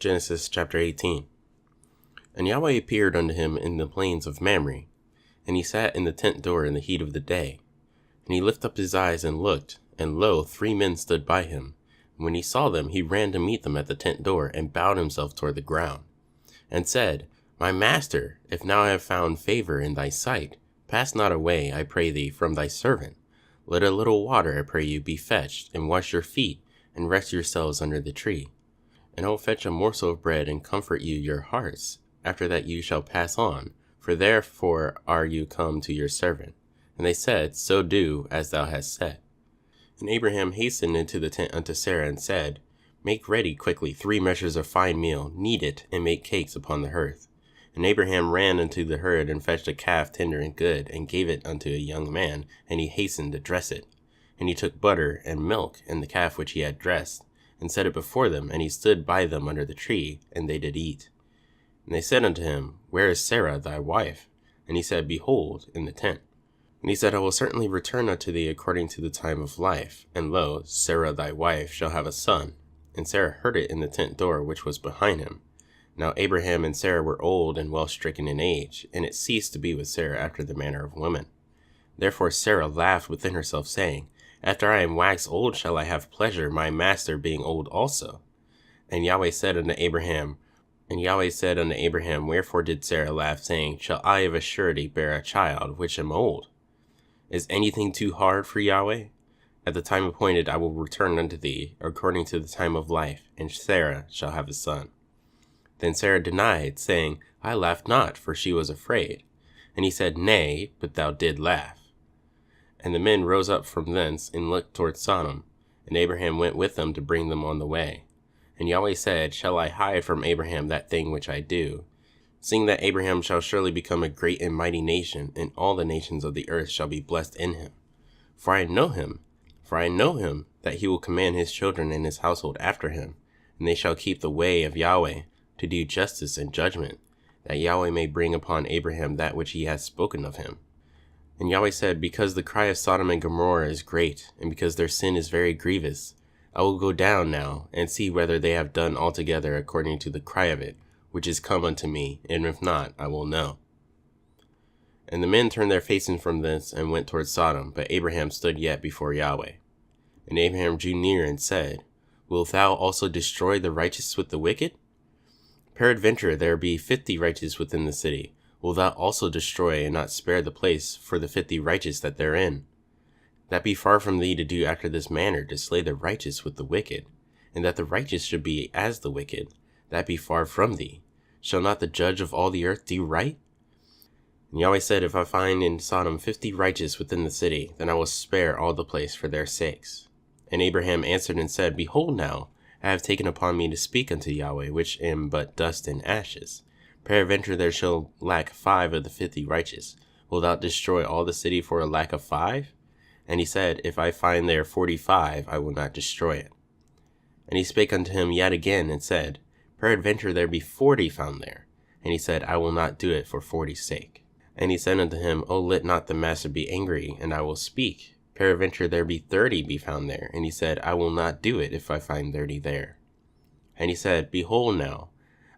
Genesis chapter 18. And Yahweh appeared unto him in the plains of Mamre, and he sat in the tent door in the heat of the day. And he lifted up his eyes and looked, and lo, 3 men stood by him. And when he saw them, he ran to meet them at the tent door, and bowed himself toward the ground, and said, My master, if now I have found favor in thy sight, pass not away, I pray thee, from thy servant. Let a little water, I pray you, be fetched, and wash your feet, and rest yourselves under the tree. And I will fetch a morsel of bread, and comfort you your hearts. After that you shall pass on, for therefore are you come to your servant. And they said, So do, as thou hast said. And Abraham hastened into the tent unto Sarah, and said, Make ready quickly 3 measures of fine meal, knead it, and make cakes upon the hearth. And Abraham ran unto the herd, and fetched a calf tender and good, and gave it unto a young man, and he hastened to dress it. And he took butter and milk, and the calf which he had dressed, and set it before them, and he stood by them under the tree, and they did eat. And they said unto him, Where is Sarah thy wife? And he said, Behold, in the tent. And he said, I will certainly return unto thee according to the time of life, and lo, Sarah thy wife shall have a son. And Sarah heard it in the tent door which was behind him. Now Abraham and Sarah were old and well stricken in age, and it ceased to be with Sarah after the manner of women. Therefore Sarah laughed within herself, saying, After I am waxed old shall I have pleasure, my master being old also. And Yahweh said unto Abraham, Wherefore did Sarah laugh, saying, Shall I of a surety bear a child, which am old? Is anything too hard for Yahweh? At the time appointed I will return unto thee, according to the time of life, and Sarah shall have a son. Then Sarah denied, saying, I laughed not, for she was afraid. And he said, Nay, but thou did laugh. And the men rose up from thence, and looked toward Sodom. And Abraham went with them to bring them on the way. And Yahweh said, Shall I hide from Abraham that thing which I do? Seeing that Abraham shall surely become a great and mighty nation, and all the nations of the earth shall be blessed in him. For I know him, that he will command his children and his household after him, and they shall keep the way of Yahweh, to do justice and judgment, that Yahweh may bring upon Abraham that which he hath spoken of him. And Yahweh said, Because the cry of Sodom and Gomorrah is great, and because their sin is very grievous, I will go down now, and see whether they have done altogether according to the cry of it, which is come unto me, and if not, I will know. And the men turned their faces from thence, and went toward Sodom, but Abraham stood yet before Yahweh. And Abraham drew near, and said, Wilt thou also destroy the righteous with the wicked? Peradventure there be 50 righteous within the city. Wilt thou also destroy, and not spare the place for the 50 righteous that therein? That be far from thee to do after this manner, to slay the righteous with the wicked, and that the righteous should be as the wicked. That be far from thee. Shall not the judge of all the earth do right? And Yahweh said, If I find in Sodom 50 righteous within the city, then I will spare all the place for their sakes. And Abraham answered and said, Behold now, I have taken upon me to speak unto Yahweh, which am but dust and ashes. Peradventure there shall lack 5 of the 50 righteous. Wilt thou destroy all the city for a lack of 5? And he said, If I find there 45, I will not destroy it. And he spake unto him yet again, and said, Peradventure there be 40 found there. And he said, I will not do it for 40's sake. And he said unto him, O let not the master be angry, and I will speak. Peradventure there be 30 be found there. And he said, I will not do it if I find 30 there. And he said, Behold now,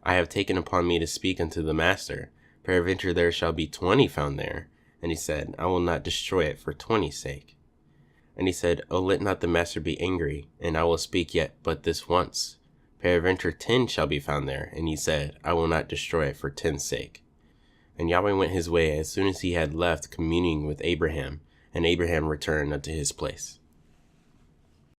I have taken upon me to speak unto the master. Peradventure there shall be 20 found there. And he said, I will not destroy it for 20's sake. And he said, O let not the master be angry, and I will speak yet but this once. Peradventure 10 shall be found there. And he said, I will not destroy it for 10's sake. And Yahweh went his way as soon as he had left communing with Abraham, and Abraham returned unto his place.